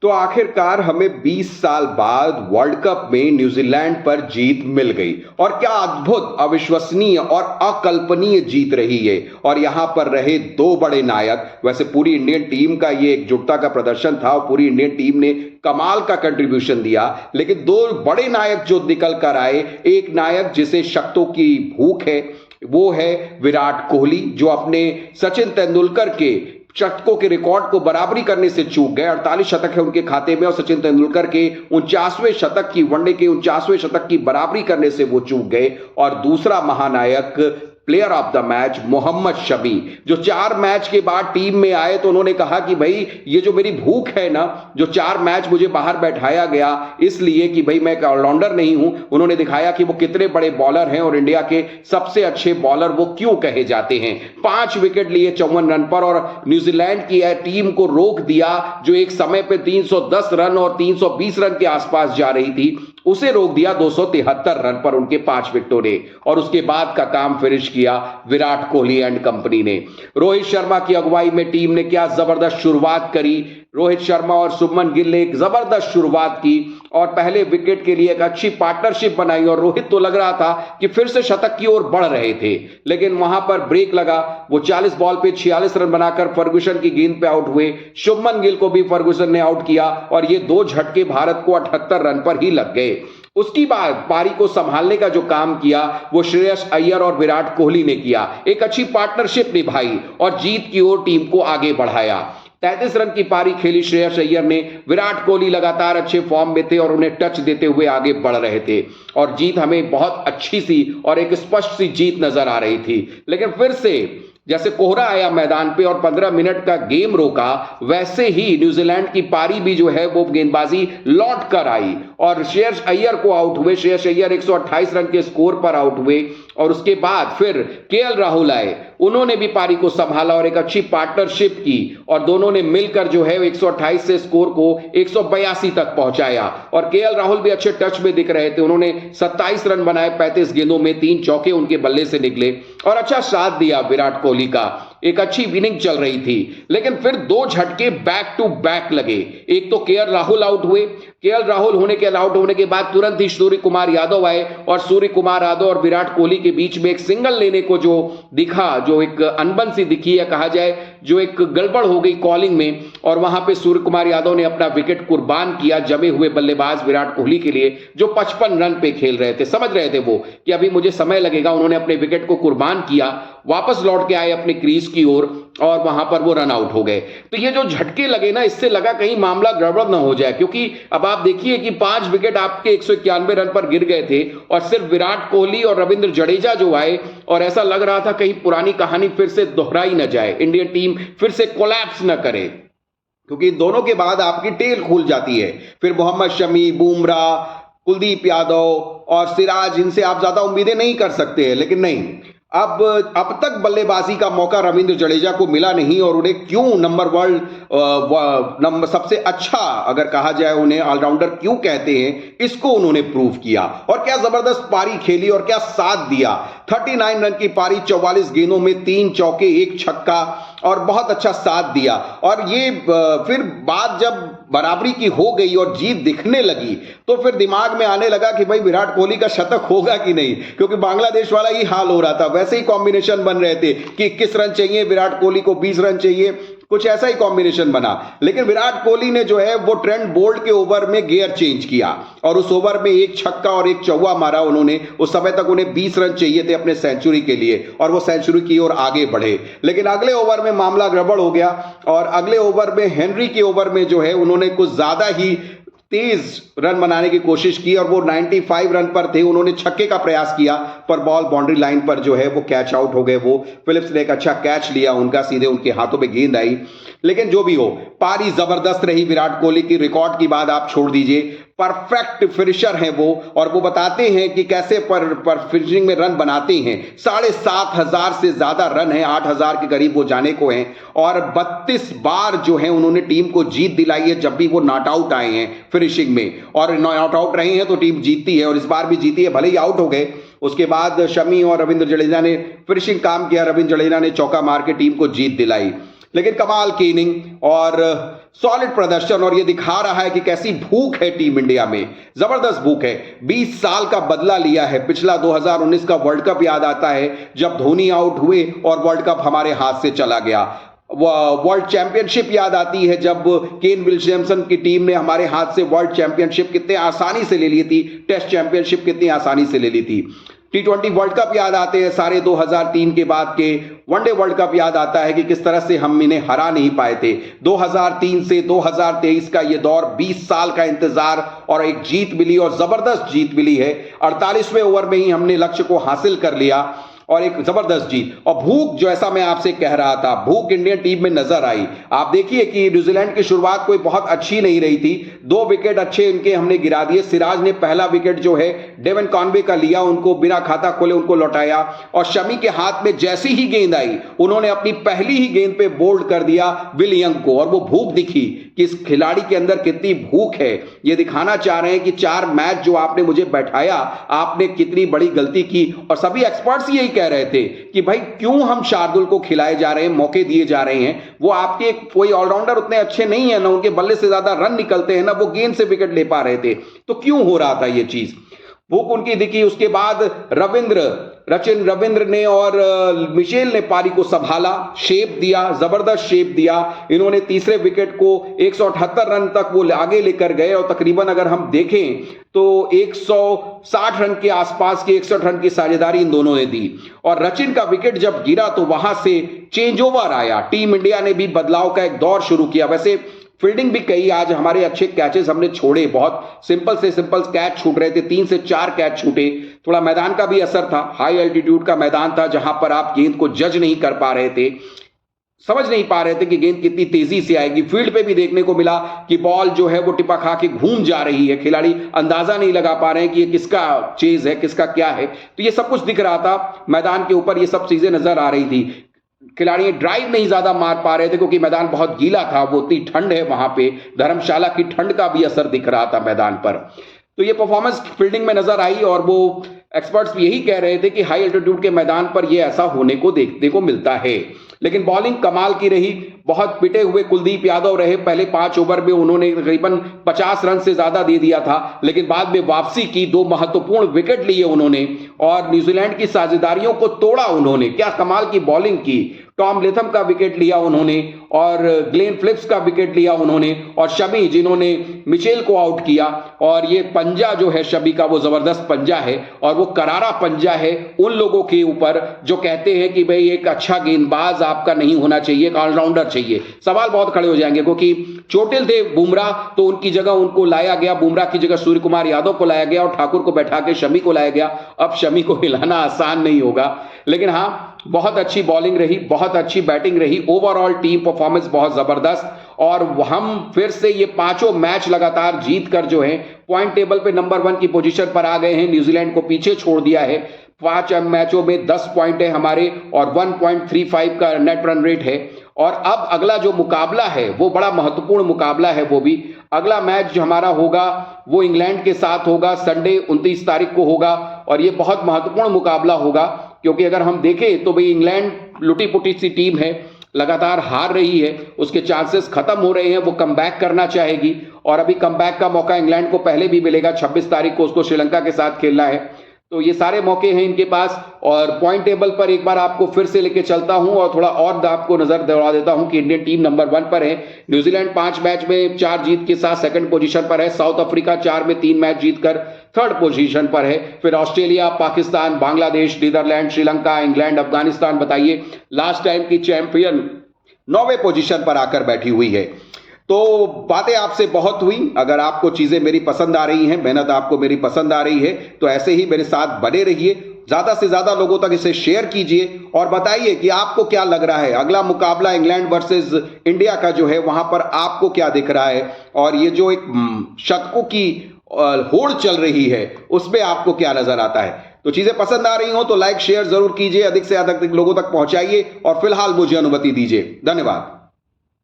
तो आखिरकार हमें 20 साल बाद वर्ल्ड कप में न्यूजीलैंड पर जीत मिल गई और क्या अद्भुत, अविश्वसनीय और अकल्पनीय जीत रही है। और यहां पर रहे दो बड़े नायक। वैसे पूरी इंडियन टीम का ये एकजुटता का प्रदर्शन था और पूरी इंडियन टीम ने कमाल का कंट्रीब्यूशन दिया, लेकिन दो बड़े नायक जो निकल कर आए, एक नायक जिसे शक्तों की भूख है, वो है विराट कोहली, जो अपने सचिन तेंदुलकर के शतकों के रिकॉर्ड को बराबरी करने से चूक गए। 48 शतक है उनके खाते में और सचिन तेंदुलकर के 49वें शतक की, वनडे के 49वें शतक की बराबरी करने से वो चूक गए। और दूसरा महानायक, player of the match, Mohammed Shami, जो 4 मैच के बाद टीम में आए तो उन्होंने कहा कि भाई ये जो मेरी भूख है ना, जो 4 मैच मुझे बाहर बैठाया गया इसलिए कि भाई मैं एक ऑलराउंडर नहीं हूं, उन्होंने दिखाया कि वो कितने बड़े बॉलर हैं और इंडिया के सबसे अच्छे बॉलर वो क्यों कहे जाते हैं। 5 विकेट लिए 54 रन पर और न्यूजीलैंड की टीम को रोक दिया, जो एक समय पे 310 रन और 320 रन के आसपास जा रही थी, उसे रोक दिया 273 रन पर उनके 5 विकेटों ने। और उसके बाद का काम फिनिश किया विराट कोहली एंड कंपनी ने। रोहित शर्मा की अगुवाई में टीम ने क्या जबरदस्त शुरुआत करी। रोहित शर्मा और शुभमन गिल ने एक जबरदस्त शुरुआत की और पहले विकेट के लिए एक अच्छी पार्टनरशिप बनाई और रोहित तो लग रहा था कि फिर से शतक की ओर बढ़ रहे थे, लेकिन वहां पर ब्रेक लगा। वो 40 बॉल पे 46 रन बनाकर फर्गुसन की गेंद पे आउट हुए। शुभमन गिल को भी फर्गुसन ने आउट किया और ये 2 झटके भारत को 78 रन पर ही लग गए। उसकी बाद पारी को संभालने का जो काम किया वो श्रेयस अय्यर और विराट कोहली ने किया। एक अच्छी पार्टनरशिप निभाई और जीत की ओर टीम को आगे बढ़ाया। 33 रन की पारी खेली श्रेयस अय्यर ने। विराट कोहली लगातार अच्छे फॉर्म में थे और उन्हें टच देते हुए आगे बढ़ रहे थे और जीत हमें बहुत अच्छी सी और एक स्पष्ट सी जीत नजर आ रही थी। लेकिन फिर से जैसे कोहरा आया मैदान पे और 15 मिनट का गेम रोका, वैसे ही न्यूजीलैंड की पारी भी जो है वो गेंदबाजी लौट कर आई और श्रेयस अय्यर को आउट हुए। श्रेयस अय्यर 128 रन के स्कोर पर आउट हुए और उसके बाद फिर केएल राहुल आए, उन्होंने भी पारी को संभाला और एक अच्छी पार्टनरशिप की और दोनों ने मिलकर जो है 128 से स्कोर को 182 तक पहुंचाया। और केएल राहुल भी अच्छे टच में दिख रहे थे, उन्होंने 27 रन बनाए 35 गेंदों में, 3 चौके उनके बल्ले से निकले और अच्छा साथ दिया विराट कोहली का। एक अच्छी विनिंग चल रही थी, लेकिन फिर 2 झटके बैक टू बैक लगे। एक तो केएल राहुल आउट हुए, केएल राहुल आउट होने के बाद तुरंत ही सूर्य कुमार यादव आए और सूर्य कुमार यादव और विराट कोहली के बीच में एक सिंगल लेने को जो दिखा, जो एक अनबन सी दिखी या कहा जाए जो एक गड़बड़ हो गई कॉलिंग में, और वहां पे सूर्य कुमार यादव ने अपना विकेट कुर्बान किया जमे हुए बल्लेबाज विराट कोहली के लिए, जो 55 रन पे खेल रहे थे। समझ रहे थे वो कि अभी मुझे समय लगेगा, उन्होंने अपने विकेट को कुर्बान किया, वापस लौट के आए अपने क्रीज की ओर और वहां पर वो रन आउट हो गए। तो ये जो झटके लगे ना, इससे लगा कहीं मामला गड़बड़ ना हो जाए, क्योंकि अब आप देखिए कि 5 विकेट आपके 191 रन पर गिर गए थे और सिर्फ विराट कोहली और रविंद्र जडेजा जो आए, और ऐसा लग रहा था कहीं पुरानी कहानी फिर से दोहराई न जाए, इंडियन टीम फिर से कोलैप्स न करे, क्योंकि दोनों के बाद आपकी टेल खुल जाती है। फिर मोहम्मद शमी, बुमराह, कुलदीप यादव और सिराज, इनसे आप ज्यादा उम्मीदें नहीं कर सकते हैं। लेकिन नहीं, अब तक बल्लेबाजी का मौका रविंद्र जडेजा को मिला नहीं और उन्हें क्यों नंबर सबसे अच्छा अगर कहा जाए उन्हें ऑलराउंडर क्यों कहते हैं, इसको उन्होंने प्रूव किया। और क्या जबरदस्त पारी खेली और क्या साथ दिया। 39 रन की पारी, 44 गेंदों में 3 चौके 1 छक्का और बहुत अच्छा साथ दिया। और ये फिर बात जब बराबरी की हो गई और जीत दिखने लगी तो फिर दिमाग में आने लगा कि भाई विराट कोहली का शतक होगा कि नहीं, क्योंकि बांग्लादेश वाला ही हाल हो रहा था। वैसे ही कॉम्बिनेशन बन रहे थे कि 21 रन चाहिए, विराट कोहली को 20 रन चाहिए, कुछ ऐसा ही कॉम्बिनेशन बना। लेकिन विराट कोहली ने जो है वो ट्रेंट बोल्ट के ओवर में गियर चेंज किया और उस ओवर में 1 छक्का और 1 चौवा मारा उन्होंने। उस समय तक उन्हें 20 रन चाहिए थे अपने सेंचुरी के लिए और वो सेंचुरी की ओर आगे बढ़े। लेकिन अगले ओवर में मामला गड़बड़ हो गया और अगले ओवर में, हेनरी के ओवर में जो है उन्होंने कुछ ज्यादा ही तेज रन बनाने की कोशिश की और वो 95 रन पर थे। उन्होंने छक्के का प्रयास किया पर बॉल बाउंड्री लाइन पर जो है वो कैच आउट हो गए। वो फिलिप्स ने एक अच्छा कैच लिया उनका, सीधे उनके हाथों में गेंद आई। लेकिन जो भी हो, पारी जबरदस्त रही विराट कोहली की। रिकॉर्ड की बात आप छोड़ दीजिए, परफेक्ट फिनिशर हैं वो और वो बताते हैं कि कैसे पर फिनिशिंग में रन बनाते हैं। 7,500 से ज्यादा रन है, 8,000 के करीब वो जाने को हैं और 32 बार जो है उन्होंने टीम को जीत दिलाई है जब भी वो नॉट आउट आए हैं फिनिशिंग में। और नॉट आउट रहे हैं तो टीम जीतती है और इस बार भी जीती है, भले ही आउट हो गए। उसके बाद शमी और रविंद्र जडेजा ने फिनिशिंग काम किया। रविंद्र जडेजा ने चौका मार के टीम को जीत दिलाई। लेकिन कमाल की इनिंग और सॉलिड प्रदर्शन, और ये दिखा रहा है कि कैसी भूख है टीम इंडिया में, जबरदस्त भूख है। 20 साल का बदला लिया है। पिछला 2019 का वर्ल्ड कप याद आता है जब धोनी आउट हुए और वर्ल्ड कप हमारे हाथ से चला गया। वर्ल्ड चैंपियनशिप याद आती है जब केन विलियमसन की टीम ने हमारे हाथ से वर्ल्ड चैंपियनशिप कितने आसानी से ले ली थी, टेस्ट चैंपियनशिप कितनी आसानी से ले ली थी। T20 वर्ल्ड कप याद आते हैं सारे 2003 के बाद के। वनडे वर्ल्ड कप याद आता है कि किस तरह से हम इन्हें हरा नहीं पाए थे। 2003 से 2023 का ये दौर, 20 साल का इंतजार और एक जीत मिली, और जबरदस्त जीत मिली है। 48वें ओवर में ही हमने लक्ष्य को हासिल कर लिया और एक जबरदस्त जीत। और भूख, जो ऐसा मैं आपसे कह रहा था, भूख इंडियन टीम में नजर आई। आप देखिए कि न्यूजीलैंड की शुरुआत कोई बहुत अच्छी नहीं रही थी। 2 विकेट अच्छे इनके हमने गिरा दिए। सिराज ने पहला विकेट जो है डेवन कॉनवे का लिया, उनको बिना खाता खोले उनको लौटाया, और शमी के हाथ में जैसी ही गेंद आई उन्होंने अपनी पहली ही गेंद पे बोल्ड कर दिया विल यंग को। और वो भूख दिखी कि इस खिलाड़ी के अंदर कितनी भूख है। ये दिखाना चाह रहे हैं कि 4 मैच जो आपने मुझे बैठाया, आपने कितनी बड़ी गलती की। और सभी एक्सपर्ट्स यही कह रहे थे कि भाई क्यों हम शार्दुल को खिलाए जा रहे हैं, मौके दिए जा रहे हैं। वो आपके कोई ऑलराउंडर उतने अच्छे नहीं है, ना उनके बल्ले से ज्यादा रन निकलते हैं, ना वो गेंद से विकेट ले पा रहे थे। तो क्यों हो रहा था ये चीज? भूख उनकी दिखी। उसके बाद रविंद्र ने और मिशेल ने पारी को संभाला, शेप दिया, जबरदस्त शेप दिया। इन्होंने तीसरे विकेट को 178 रन तक वो आगे लेकर गए, और तकरीबन अगर हम देखें तो 160 रन के आसपास की 61 रन की साझेदारी इन दोनों ने दी। और सचिन का विकेट जब गिरा तो वहां से चेंज ओवर आया। टीम इंडिया ने भी बदलाव का एक दौर शुरू किया। वैसे फील्डिंग भी कई आज हमारे अच्छे कैचेस हमने छोड़े, बहुत सिंपल से सिंपल कैच छूट रहे थे, 3 से 4 कैच छूटे। थोड़ा मैदान का भी असर था, हाई एल्टीट्यूड का मैदान था जहां पर आप गेंद को जज नहीं कर पा रहे थे, समझ नहीं पा रहे थे कि गेंद कितनी तेजी से आएगी। फील्ड पे भी देखने को मिला कि बॉल जो है वो टिपा खा के घूम जा रही है, खिलाड़ी अंदाजा नहीं लगा पा रहे हैं कि ये किसका चेज है, किसका क्या है। तो ये सब कुछ दिख रहा था मैदान के ऊपर, ये सब चीजें नजर आ रही थी। खिलाड़ी ड्राइव नहीं ज्यादा मार पा रहे थे क्योंकि मैदान बहुत गीला था, वो इतनी ठंड है वहां पे, धर्मशाला की ठंड का भी असर दिख रहा था मैदान पर। तो ये परफॉर्मेंस फील्डिंग में नजर आई, और वो एक्सपर्ट्स यही कह रहे थे कि हाई एल्टीट्यूड के मैदान पर ये ऐसा होने को देखने को मिलता है। लेकिन बॉलिंग कमाल की रही, बहुत पिटे हुए कुलदीप यादव रहे। पहले 5 ओवर में उन्होंने तकरीबन 50 रन से ज्यादा दे दिया था, लेकिन बाद में वापसी की, 2 महत्वपूर्ण विकेट लिए उन्होंने और न्यूजीलैंड की साझेदारियों को तोड़ा उन्होंने। क्या कमाल की बॉलिंग की। टॉम लेथम का विकेट लिया उन्होंने, और ग्लेन फिलिप्स का विकेट लिया उन्होंने, और शमी जिन्होंने मिचेल को आउट किया। और ये पंजा जो है शमी का, वो जबरदस्त पंजा है, और वो करारा पंजा है उन लोगों के ऊपर जो कहते हैं कि भाई एक अच्छा गेंदबाज आपका नहीं होना चाहिए, एक ऑलराउंडर चाहिए। सवाल बहुत खड़े हो जाएंगे, क्योंकि चोटिल थे बुमराह, तो उनकी जगह उनको लाया गया, बुमराह की जगह सूर्य कुमार यादव को लाया गया, और ठाकुर को बैठा के शमी को लाया गया। अब शमी को हिलाना आसान नहीं होगा, लेकिन हाँ बहुत अच्छी बॉलिंग रही, बहुत अच्छी बैटिंग रही। ओवरऑल टीम परफॉर्मेंस बहुत जबरदस्त, और हम फिर से ये 5 मैच लगातार जीत कर जो है पॉइंट टेबल पे नंबर 1 की पोजीशन पर आ गए हैं। न्यूजीलैंड को पीछे छोड़ दिया है। 5 मैचों में 10 पॉइंट है हमारे, और 1.35 का नेट रन रेट है। और अब अगला जो मुकाबला है वो बड़ा महत्वपूर्ण मुकाबला है। वो भी अगला मैच जो हमारा होगा वो इंग्लैंड के साथ होगा, संडे 29 तारीख को होगा, और ये बहुत महत्वपूर्ण मुकाबला होगा, क्योंकि अगर हम देखें तो भाई इंग्लैंड लुटी पुटी सी टीम है, लगातार हार रही है, उसके चांसेस खत्म हो रहे हैं, वो कमबैक करना चाहेगी, और अभी कमबैक का मौका इंग्लैंड को पहले भी मिलेगा। 26 तारीख को उसको श्रीलंका के साथ खेलना है। तो ये सारे मौके हैं इनके पास। और पॉइंट टेबल पर एक बार आपको फिर से लेके चलता हूं, और थोड़ा और आपको नजर दौड़ा देता हूं कि इंडियन टीम नंबर 1 पर है। न्यूजीलैंड 5 मैच में 4 जीत के साथ सेकंड पोजीशन पर है। साउथ अफ्रीका 4 में 3 मैच जीतकर थर्ड पोजीशन पर है। फिर Australia, Pakistan, Bangladesh, Netherlands, Sri Lanka, England, Afghanistan, बताइए लास्ट टाइम की चैंपियन 9वें पोजीशन पर आकर बैठी हुई है। तो बातें आपसे बहुत हुई। अगर आपको चीजें मेरी पसंद आ रही हैं, मेहनत आपको मेरी पसंद आ रही है, तो ऐसे ही मेरे साथ बने रहिए। ज्यादा से ज्यादा लोगों तक इसे शेयर कीजिए, और बताइए कि आपको क्या लग रहा है। अगला मुकाबला इंग्लैंड वर्सेस इंडिया का जो है, वहां पर आपको क्या दिख रहा है, और ये जो एक शतकों की होड़ चल रही है उसमें आपको क्या नजर आता है। तो चीजें पसंद आ रही हो तो लाइक शेयर जरूर कीजिए, अधिक से अधिक लोगों तक पहुंचाइए, और फिलहाल मुझे अनुमति दीजिए। धन्यवाद।